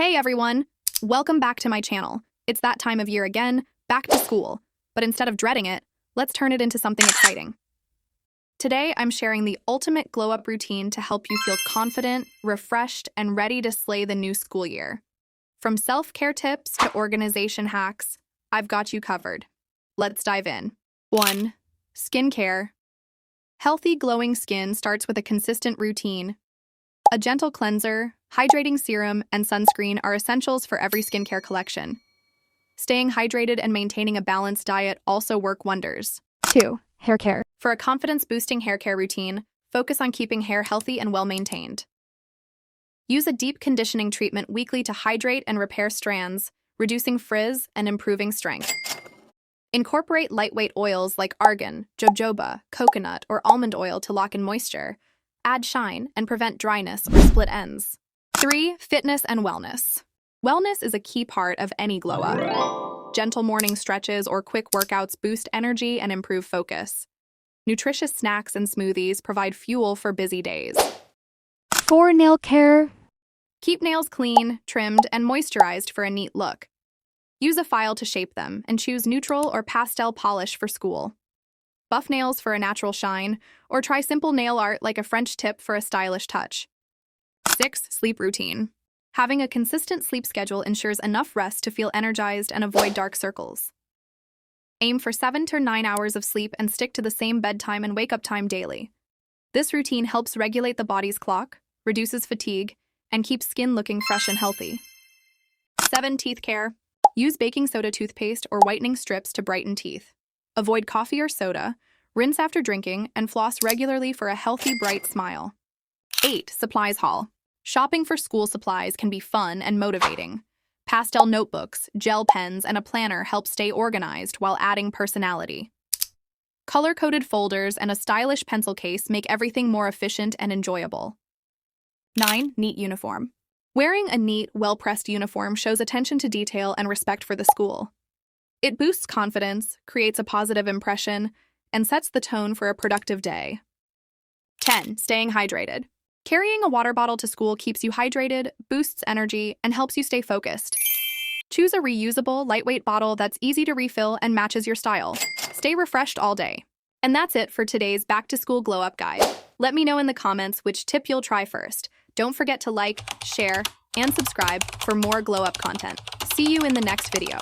Hey everyone! Welcome back to my channel. It's that time of year again, back to school. But instead of dreading it, let's turn it into something exciting. Today, I'm sharing the ultimate glow-up routine to help you feel confident, refreshed, and ready to slay the new school year. From self-care tips to organization hacks, I've got you covered. Let's dive in. 1. Skincare. Healthy, glowing skin starts with a consistent routine. A gentle cleanser, hydrating serum, and sunscreen are essentials for every skincare collection. Staying hydrated and maintaining a balanced diet also work wonders. 2. Hair care. For a confidence-boosting hair care routine, focus on keeping hair healthy and well-maintained. Use a deep conditioning treatment weekly to hydrate and repair strands, reducing frizz and improving strength. Incorporate lightweight oils like argan, jojoba, coconut, or almond oil to lock in moisture, add shine, and prevent dryness or split ends. 3. Fitness and wellness. Wellness is a key part of any glow-up. Gentle morning stretches or quick workouts boost energy and improve focus. Nutritious snacks and smoothies provide fuel for busy days. 4. Nail care. Keep nails clean, trimmed, and moisturized for a neat look. Use a file to shape them and choose neutral or pastel polish for school. Buff nails for a natural shine, or try simple nail art like a French tip for a stylish touch. 6. Sleep routine. Having a consistent sleep schedule ensures enough rest to feel energized and avoid dark circles. Aim for 7 to 9 hours of sleep and stick to the same bedtime and wake-up time daily. This routine helps regulate the body's clock, reduces fatigue, and keeps skin looking fresh and healthy. 7. Teeth care. Use baking soda toothpaste or whitening strips to brighten teeth. Avoid coffee or soda, rinse after drinking, and floss regularly for a healthy, bright smile. 8. Supplies haul. Shopping for school supplies can be fun and motivating. Pastel notebooks, gel pens, and a planner help stay organized while adding personality. Color-coded folders and a stylish pencil case make everything more efficient and enjoyable. 9. Neat uniform. Wearing a neat, well-pressed uniform shows attention to detail and respect for the school. It boosts confidence, creates a positive impression, and sets the tone for a productive day. 10. Staying hydrated. Carrying a water bottle to school keeps you hydrated, boosts energy, and helps you stay focused. Choose a reusable, lightweight bottle that's easy to refill and matches your style. Stay refreshed all day. And that's it for today's back-to-school glow-up guide. Let me know in the comments which tip you'll try first. Don't forget to like, share, and subscribe for more glow-up content. See you in the next video.